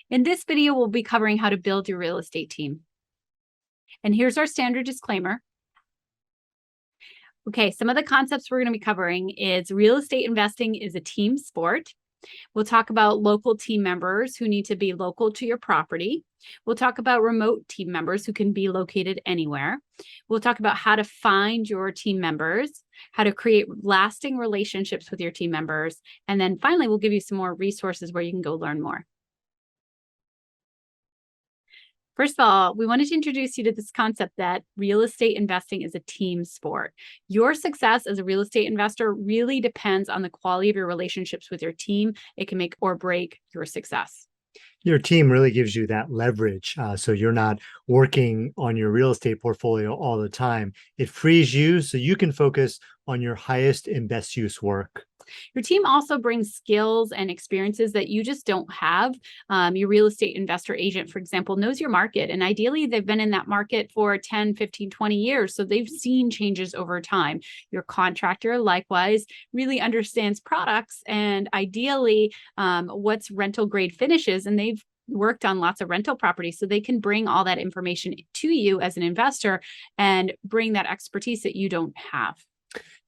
In this video, we'll be covering how to build your real estate team. And here's our standard disclaimer. Okay, some of the concepts we're going to be covering is real estate investing is a team sport. We'll talk about local team members who need to be local to your property. We'll talk about remote team members who can be located anywhere. We'll talk about how to find your team members, how to create lasting relationships with your team members. And then finally, we'll give you some more resources where you can go learn more. First of all, we wanted to introduce you to this concept that real estate investing is a team sport. Your success as a real estate investor really depends on the quality of your relationships with your team. It can make or break your success. Your team really gives you that leverage. So you're not working on your real estate portfolio all the time. It frees you so you can focus on your highest and best use work. Your team also brings skills and experiences that you just don't have. Your real estate investor agent, for example, knows your market, and ideally they've been in that market for 10, 15, 20 years. So they've seen changes over time. Your contractor, likewise, really understands products and ideally what's rental grade finishes, and they've worked on lots of rental properties, so they can bring all that information to you as an investor and bring that expertise that you don't have.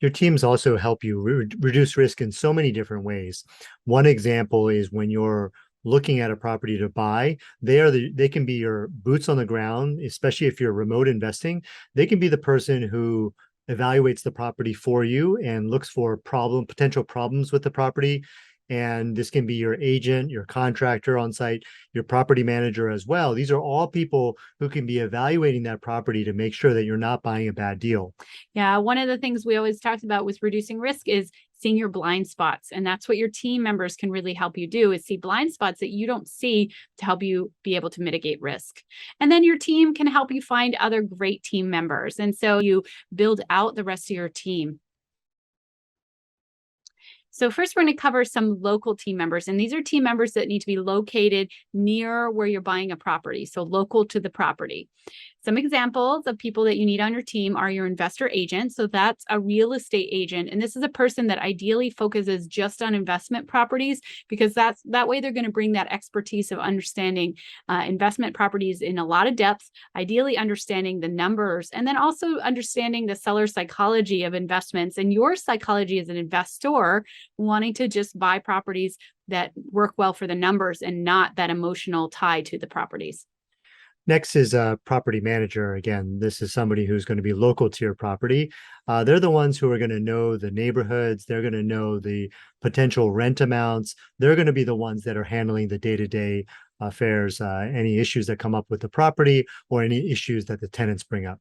Your teams also help you reduce risk in so many different ways. One example is when you're looking at a property to buy, they can be your boots on the ground, especially if you're remote investing. They can be the person who evaluates the property for you and looks for potential problems with the property. And this can be your agent, your contractor on site, your property manager as well. These are all people who can be evaluating that property to make sure that you're not buying a bad deal. Yeah, one of the things we always talked about with reducing risk is seeing your blind spots. And that's what your team members can really help you do, is see blind spots that you don't see to help you be able to mitigate risk. And then your team can help you find other great team members. And so you build out the rest of your team. So first, we're going to cover some local team members, and these are team members that need to be located near where you're buying a property, so local to the property. Some examples of people that you need on your team are your investor agent. So that's a real estate agent, and this is a person that ideally focuses just on investment properties, because that way they're going to bring that expertise of understanding investment properties in a lot of depth, ideally understanding the numbers, and then also understanding the seller psychology of investments and your psychology as an investor, wanting to just buy properties that work well for the numbers and not that emotional tie to the properties. Next is a property manager. Again, this is somebody who's going to be local to your property. They're the ones who are going to know the neighborhoods. They're going to know the potential rent amounts. They're going to be the ones that are handling the day-to-day affairs, any issues that come up with the property or any issues that the tenants bring up.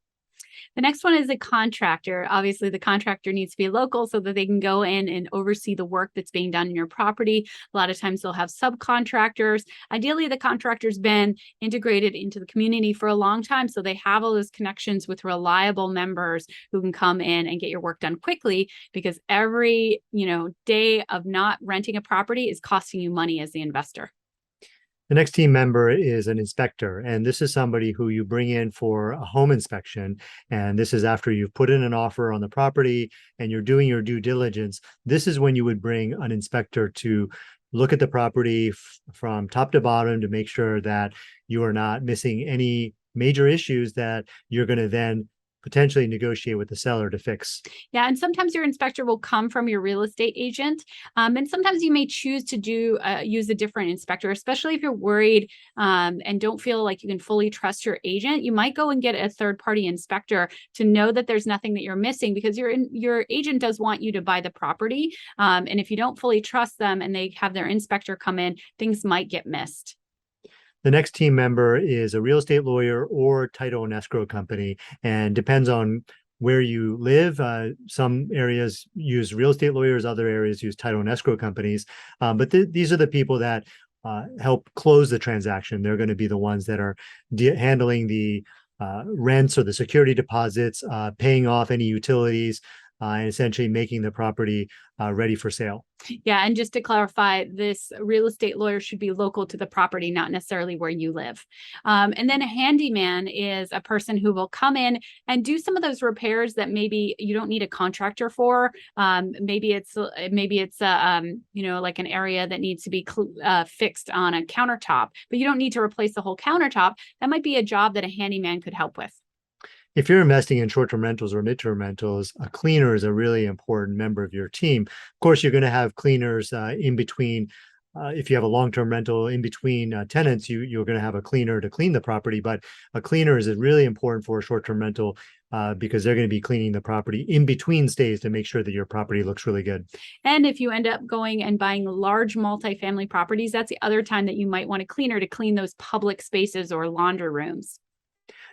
The next one is a contractor. Obviously, the contractor needs to be local so that they can go in and oversee the work that's being done in your property. A lot of times they'll have subcontractors. Ideally, the contractor's been integrated into the community for a long time, so they have all those connections with reliable members who can come in and get your work done quickly, because every day of not renting a property is costing you money as the investor. The next team member is an inspector, and this is somebody who you bring in for a home inspection. And this is after you've put in an offer on the property and you're doing your due diligence. This is when you would bring an inspector to look at the property from top to bottom to make sure that you are not missing any major issues that you're going to then potentially negotiate with the seller to fix. Yeah, and sometimes your inspector will come from your real estate agent, and sometimes you may choose to use a different inspector, especially if you're worried and don't feel like you can fully trust your agent. You might go and get a third-party inspector to know that there's nothing that you're missing, because your agent does want you to buy the property, and if you don't fully trust them and they have their inspector come in, things might get missed. The next team member is a real estate lawyer or title and escrow company, and depends on where you live. Some areas use real estate lawyers, other areas use title and escrow companies. But these are the people that help close the transaction. They're going to be the ones that are handling the rents or the security deposits, paying off any utilities, and essentially making the property ready for sale. Yeah, and just to clarify, this real estate lawyer should be local to the property, not necessarily where you live. And then a handyman is a person who will come in and do some of those repairs that maybe you don't need a contractor for. Maybe it's like an area that needs to be fixed on a countertop, but you don't need to replace the whole countertop. That might be a job that a handyman could help with. If you're investing in short-term rentals or mid-term rentals, a cleaner is a really important member of your team. Of course, you're going to have cleaners in between. If you have a long-term rental in between tenants, you're going to have a cleaner to clean the property. But a cleaner is really important for a short-term rental because they're going to be cleaning the property in between stays to make sure that your property looks really good. And if you end up going and buying large multifamily properties, that's the other time that you might want a cleaner to clean those public spaces or laundry rooms.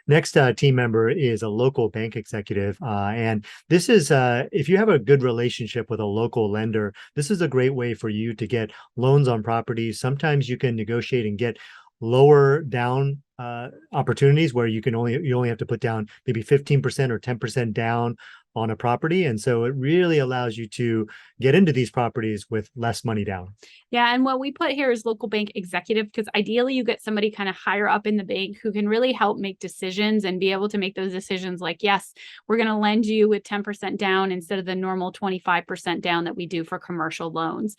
Next team member is a local bank executive. And this is, if you have a good relationship with a local lender, this is a great way for you to get loans on properties. Sometimes you can negotiate and get lower down opportunities where you only have to put down maybe 15% or 10% down on a property. And so it really allows you to get into these properties with less money down. Yeah, and what we put here is local bank executive, because ideally you get somebody kind of higher up in the bank who can really help make decisions and be able to make those decisions like, yes, we're going to lend you with 10% down instead of the normal 25% down that we do for commercial loans.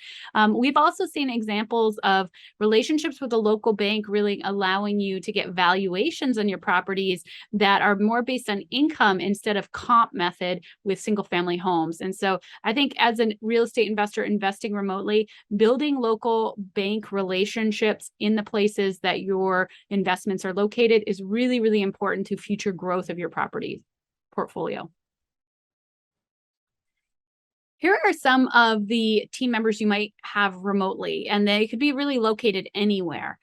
We've also seen examples of relationships with a local bank really allowing you to get valuations on your properties that are more based on income instead of comp method with single family homes. And so I think as a real estate investor investing remotely, building local bank relationships in the places that your investments are located is really, really important to future growth of your property portfolio. Here are some of the team members you might have remotely, and they could be really located anywhere.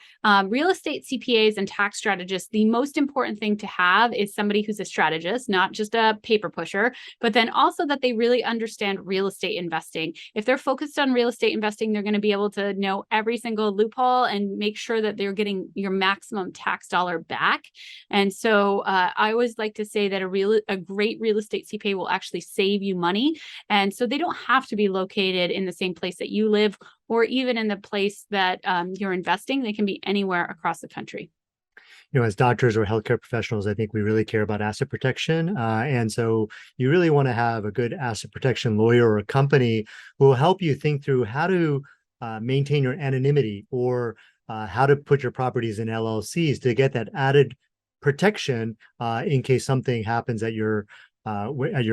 Real estate CPAs and tax strategists, the most important thing to have is somebody who's a strategist, not just a paper pusher, but then also that they really understand real estate investing. If they're focused on real estate investing, they're going to be able to know every single loophole and make sure that they're getting your maximum tax dollar back. And so I always like to say that a great real estate CPA will actually save you money. And so they don't have to be located in the same place that you live or even in the place that you're investing. They can be anywhere across the country. As doctors or healthcare professionals, I think we really care about asset protection. And so you really want to have a good asset protection lawyer or a company who will help you think through how to maintain your anonymity or how to put your properties in LLCs to get that added protection in case something happens at your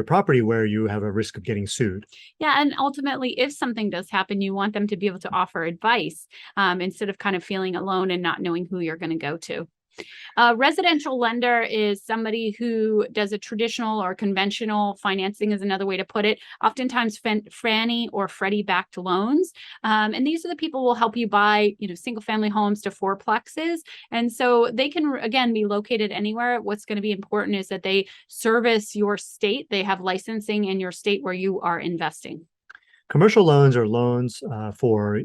property where you have a risk of getting sued. Yeah, and ultimately, if something does happen, you want them to be able to offer advice instead of kind of feeling alone and not knowing who you're going to go to. A residential lender is somebody who does a traditional or conventional financing is another way to put it. Oftentimes Fannie or Freddie backed loans. And these are the people who will help you buy, single family homes to fourplexes. And so they can, again, be located anywhere. What's going to be important is that they service your state. They have licensing in your state where you are investing. Commercial loans are loans for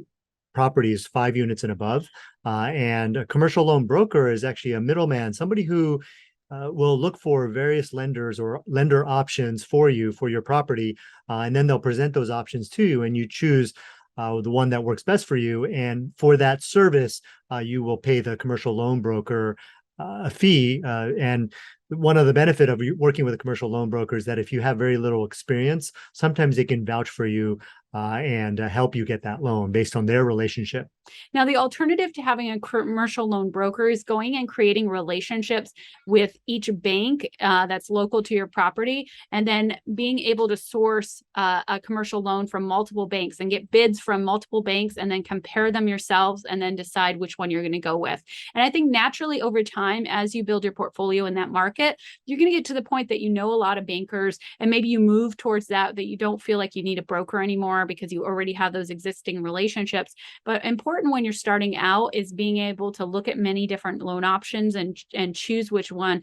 properties 5 units and above. And a commercial loan broker is actually a middleman, somebody who will look for various lenders or lender options for you for your property. And then they'll present those options to you and you choose the one that works best for you. And for that service, you will pay the commercial loan broker a fee. And one of the benefit of working with a commercial loan broker is that if you have very little experience, sometimes they can vouch for you and help you get that loan based on their relationship. Now, the alternative to having a commercial loan broker is going and creating relationships with each bank that's local to your property, and then being able to source a commercial loan from multiple banks and get bids from multiple banks and then compare them yourselves and then decide which one you're going to go with. And I think naturally over time, as you build your portfolio in that market, you're going to get to the point that you know a lot of bankers and maybe you move towards that you don't feel like you need a broker anymore because you already have those existing relationships. But important when you're starting out is being able to look at many different loan options and choose which one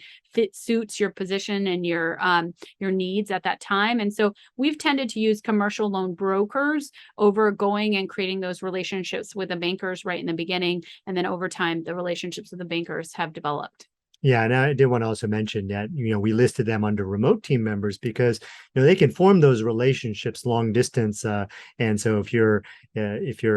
suits your position and your needs at that time. And so we've tended to use commercial loan brokers over going and creating those relationships with the bankers right in the beginning. And then over time, the relationships with the bankers have developed. Yeah, and I did want to also mention that, we listed them under remote team members because, they can form those relationships long distance. And so if you're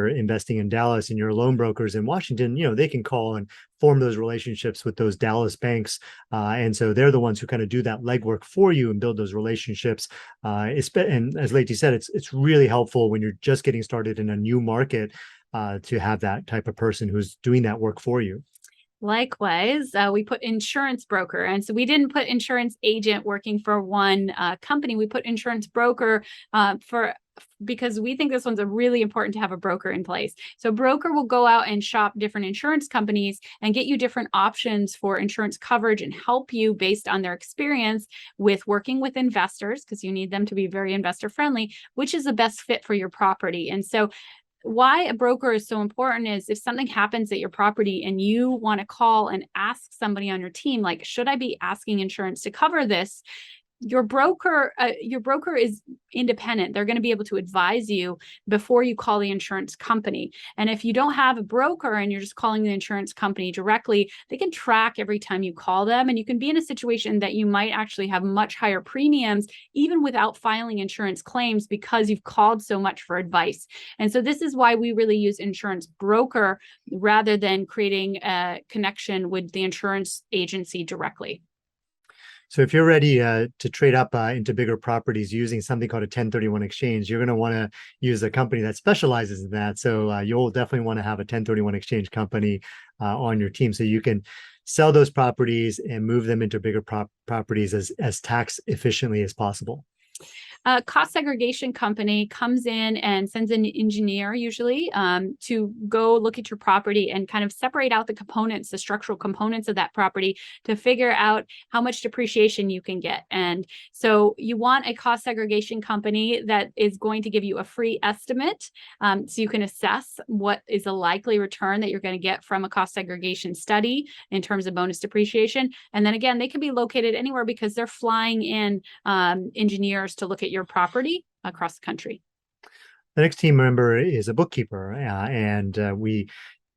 investing in Dallas and your loan brokers in Washington, they can call and form those relationships with those Dallas banks. And so they're the ones who kind of do that legwork for you and build those relationships. And as Leti said, it's really helpful when you're just getting started in a new market, to have that type of person who's doing that work for you. Likewise, we put insurance broker. And so we didn't put insurance agent working for one company. We put insurance broker because we think this one's a really important to have a broker in place. So broker will go out and shop different insurance companies and get you different options for insurance coverage and help you based on their experience with working with investors, because you need them to be very investor friendly, which is the best fit for your property. And so why a broker is so important is if something happens at your property and you want to call and ask somebody on your team, like, should I be asking insurance to cover this? Your broker is independent. They're going to be able to advise you before you call the insurance company. And if you don't have a broker and you're just calling the insurance company directly, they can track every time you call them, and you can be in a situation that you might actually have much higher premiums even without filing insurance claims because you've called so much for advice. And so this is why we really use insurance broker rather than creating a connection with the insurance agency directly. So if you're ready to trade up into bigger properties using something called a 1031 exchange, you're going to want to use a company that specializes in that. So you'll definitely want to have a 1031 exchange company on your team so you can sell those properties and move them into bigger properties as tax efficiently as possible. A cost segregation company comes in and sends an engineer usually to go look at your property and kind of separate out the components, the structural components of that property to figure out how much depreciation you can get. And so you want a cost segregation company that is going to give you a free estimate, so you can assess what is a likely return that you're going to get from a cost segregation study in terms of bonus depreciation. And then again, they can be located anywhere because they're flying in engineers to look at your property across the country. The next team member is a bookkeeper, and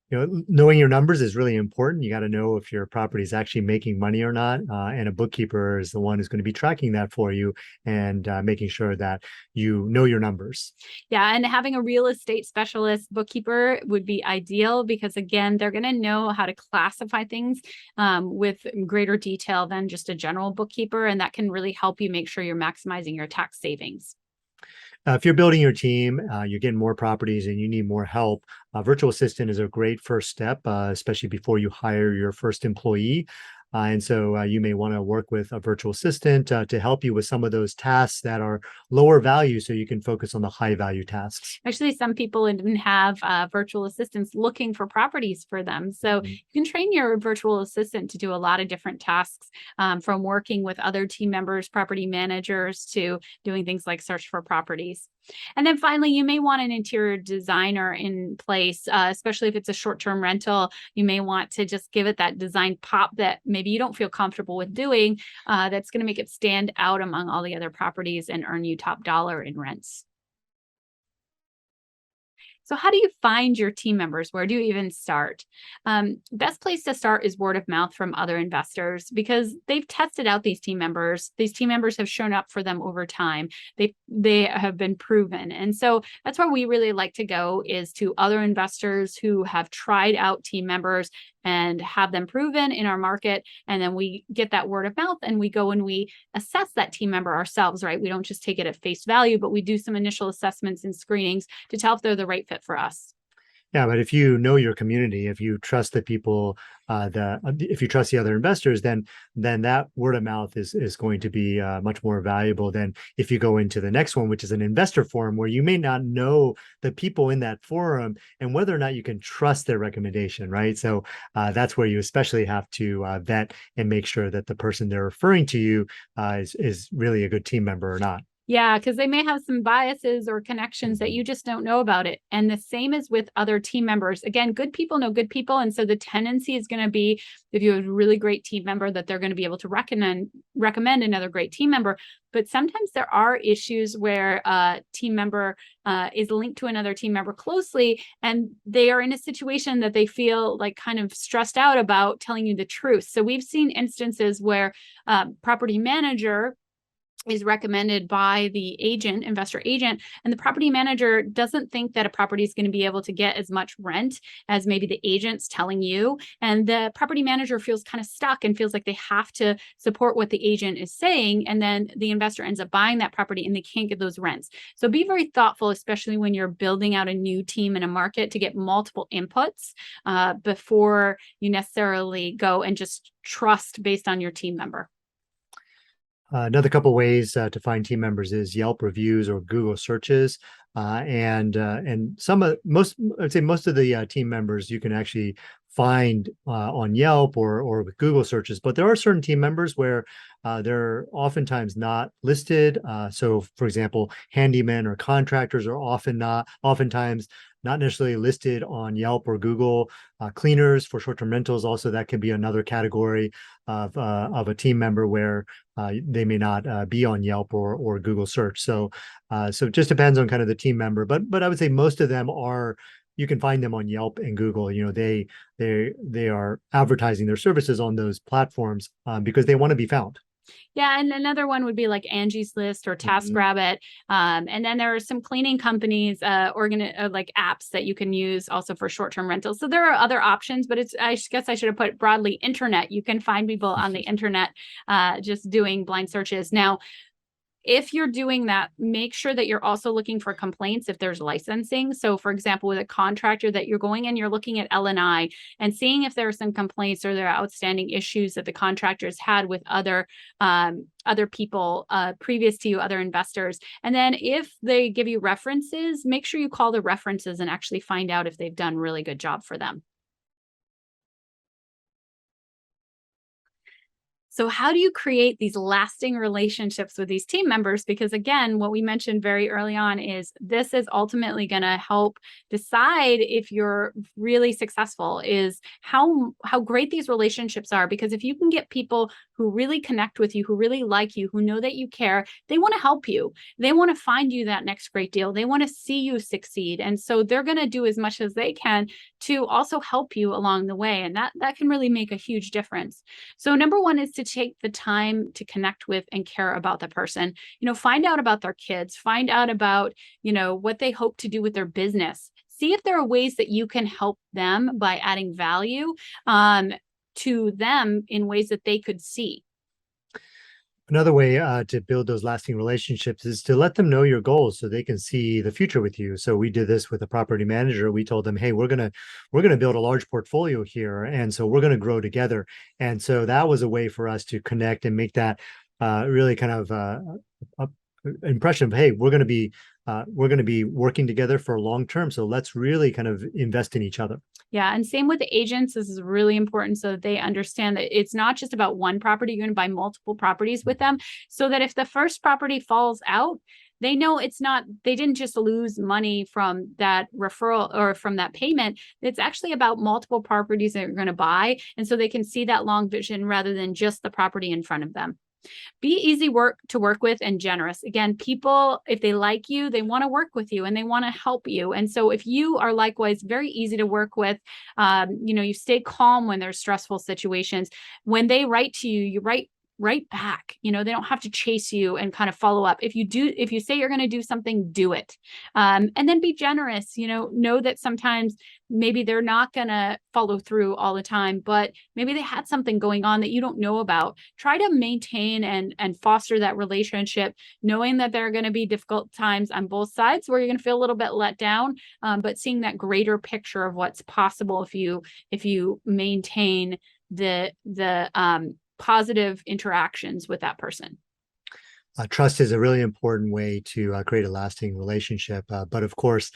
knowing your numbers is really important. You got to know if your property is actually making money or not, and a bookkeeper is the one who's going to be tracking that for you and making sure that you know your numbers. Yeah, and having a real estate specialist bookkeeper would be ideal because, again, they're going to know how to classify things with greater detail than just a general bookkeeper, and that can really help you make sure you're maximizing your tax savings. If you're building your team, you're getting more properties and you need more help, a virtual assistant is a great first step, especially before you hire your first employee. And so you may want to work with a virtual assistant to help you with some of those tasks that are lower value so you can focus on the high value tasks. Actually, some people even have virtual assistants looking for properties for them. So you can train your virtual assistant to do a lot of different tasks, from working with other team members, property managers, to doing things like search for properties. And then finally, you may want an interior designer in place, especially if it's a short-term rental. You may want to just give it that design pop that maybe you don't feel comfortable with doing, that's going to make it stand out among all the other properties and earn you top dollar in rents. So how do you find your team members? Where do you even start? Best place to start is word of mouth from other investors because they've tested out these team members. These team members have shown up for them over time. They have been proven. And so that's where we really like to go, is to other investors who have tried out team members and have them proven in our market. And then we get that word of mouth and we go and we assess that team member ourselves, right? We don't just take it at face value, but we do some initial assessments and screenings to tell if they're the right fit for us. Yeah, but if you know your community, if you trust the people, if you trust the other investors, then that word of mouth is going to be much more valuable than if you go into the next one, which is an investor forum where you may not know the people in that forum and whether or not you can trust their recommendation, right? So that's where you especially have to vet and make sure that the person they're referring to you is really a good team member or not. Yeah, because they may have some biases or connections that you just don't know about it. And the same is with other team members. Again, good people know good people. And so the tendency is going to be, if you have a really great team member, that they're going to be able to recommend another great team member. But sometimes there are issues where a team member is linked to another team member closely, and they are in a situation that they feel like kind of stressed out about telling you the truth. So we've seen instances where property manager is recommended by the agent, investor agent, and the property manager doesn't think that a property is going to be able to get as much rent as maybe the agent's telling you. And the property manager feels kind of stuck and feels like they have to support what the agent is saying. And then the investor ends up buying that property and they can't get those rents. So be very thoughtful, especially when you're building out a new team in a market, to get multiple inputs before you necessarily go and just trust based on your team member. Another couple ways to find team members is Yelp reviews or Google searches, and I'd say most of the team members you can actually find on Yelp or with Google searches. But there are certain team members where they're oftentimes not listed. So, for example, handymen or contractors are oftentimes not necessarily listed on Yelp or Google. Cleaners for short-term rentals, also that could be another category of a team member where they may not be on Yelp or Google search. So it just depends on kind of the team member. But I would say most of them are, you can find them on Yelp and Google. You know, they are advertising their services on those platforms because they want to be found. Yeah, and another one would be like Angie's List or Mhm. TaskRabbit. And then there are some cleaning companies, like apps that you can use also for short-term rentals. So there are other options, but I guess I should have put broadly internet. You can find people on the internet just doing blind searches. Now, if you're doing that, make sure that you're also looking for complaints if there's licensing. So for example, with a contractor that you're going in, you're looking at L&I and seeing if there are some complaints or there are outstanding issues that the contractors had with other people previous to you, other investors. And then if they give you references, make sure you call the references and actually find out if they've done a really good job for them. So how do you create these lasting relationships with these team members? Because again, what we mentioned very early on is this is ultimately going to help decide if you're really successful, is how great these relationships are. Because if you can get people who really connect with you, who really like you, who know that you care, they want to help you. They want to find you that next great deal. They want to see you succeed. And so they're going to do as much as they can to also help you along the way. And that can really make a huge difference. So number one is to take the time to connect with and care about the person. Find out about their kids, find out about, what they hope to do with their business. See if there are ways that you can help them by adding value to them in ways that they could see. Another way to build those lasting relationships is to let them know your goals so they can see the future with you. So we did this with a property manager. We told them, "Hey, we're gonna build a large portfolio here, and so we're gonna grow together." And so that was a way for us to connect and make that really kind of a impression of, "Hey, we're gonna be working together for long term. So let's really kind of invest in each other." Yeah. And same with the agents. This is really important so that they understand that it's not just about one property. You're going to buy multiple properties with them so that if the first property falls out, they know it's not, they didn't just lose money from that referral or from that payment. It's actually about multiple properties that you're going to buy. And so they can see that long vision rather than just the property in front of them. Be easy to work with and generous. Again, people, if they like you, they want to work with you and they want to help you. And so if you are likewise very easy to work with, you stay calm when there's stressful situations. When they write to you, you write right back. They don't have to chase you and kind of follow up. If you say you're going to do something, do it. And then be generous. Know that sometimes maybe they're not going to follow through all the time, but maybe they had something going on that you don't know about. Try to maintain and foster that relationship, knowing that there are going to be difficult times on both sides where you're going to feel a little bit let down, but seeing that greater picture of what's possible if you maintain the positive interactions with that person. Trust is a really important way to create a lasting relationship. But of course,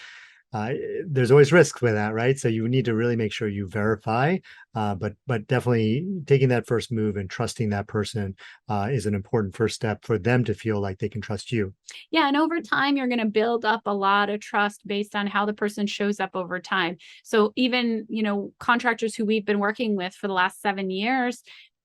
uh, there's always risks with that, right? So you need to really make sure you verify, but definitely taking that first move and trusting that person is an important first step for them to feel like they can trust you. Yeah, and over time, you're going to build up a lot of trust based on how the person shows up over time. So even, contractors who we've been working with for the last 7 years,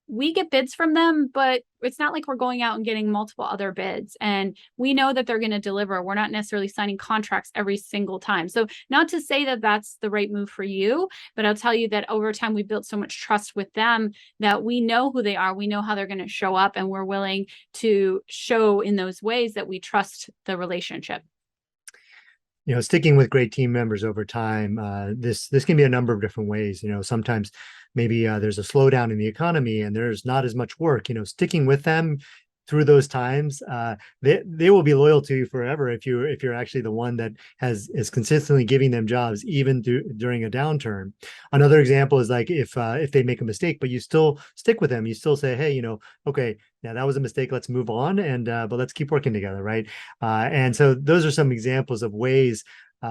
we get bids from them, but it's not like we're going out and getting multiple other bids. And we know that they're going to deliver. We're not necessarily signing contracts every single time. So not to say that that's the right move for you, but I'll tell you that over time, we built so much trust with them that we know who they are. We know how they're going to show up, and we're willing to show in those ways that we trust the relationship. Sticking with great team members over time, this can be a number of different ways. Sometimes maybe there's a slowdown in the economy and there's not as much work. Sticking with them through those times, they will be loyal to you forever if you're actually the one that is consistently giving them jobs even during a downturn. Another example is like if they make a mistake, but you still stick with them, you still say, hey, okay, yeah, that was a mistake. Let's move on, and but let's keep working together, right? And so those are some examples of ways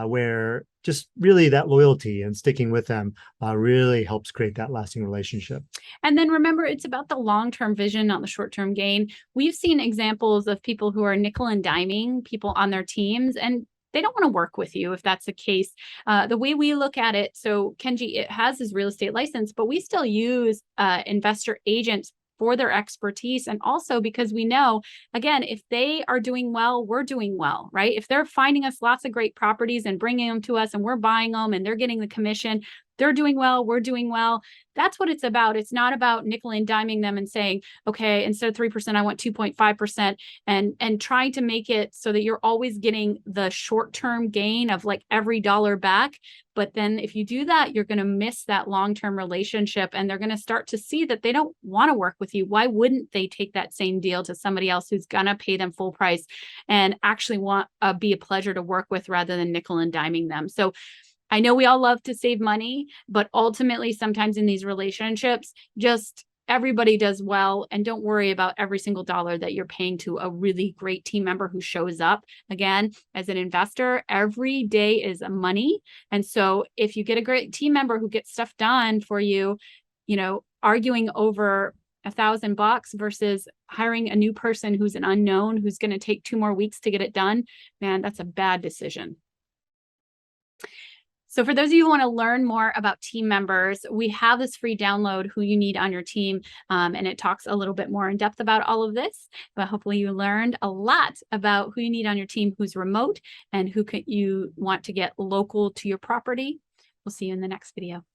where just really that loyalty and sticking with them really helps create that lasting relationship. And then remember, it's about the long-term vision, not the short-term gain. We've seen examples of people who are nickel and diming people on their teams, and they don't want to work with you if that's the case. The way we look at it, so Kenji, it has his real estate license, but we still use investor agents for their expertise. And also because we know, again, if they are doing well, we're doing well, right? If they're finding us lots of great properties and bringing them to us and we're buying them and they're getting the commission, they're doing well, we're doing well. That's what it's about. It's not about nickel and diming them and saying, okay, instead of 3%, I want 2.5%, and trying to make it so that you're always getting the short-term gain of like every dollar back. But then if you do that, you're going to miss that long-term relationship, and they're going to start to see that they don't want to work with you. Why wouldn't they take that same deal to somebody else who's going to pay them full price and actually want be a pleasure to work with rather than nickel and diming them? So I know we all love to save money, but ultimately sometimes in these relationships, just everybody does well, and don't worry about every single dollar that you're paying to a really great team member who shows up. Again, as an investor, every day is money. And so if you get a great team member who gets stuff done for you, arguing over $1,000 versus hiring a new person who's an unknown, who's going to take 2 more weeks to get it done, man, that's a bad decision. So for those of you who want to learn more about team members, we have this free download, Who You Need on Your Team, and it talks a little bit more in depth about all of this. But hopefully you learned a lot about who you need on your team who's remote and who you want to get local to your property. We'll see you in the next video.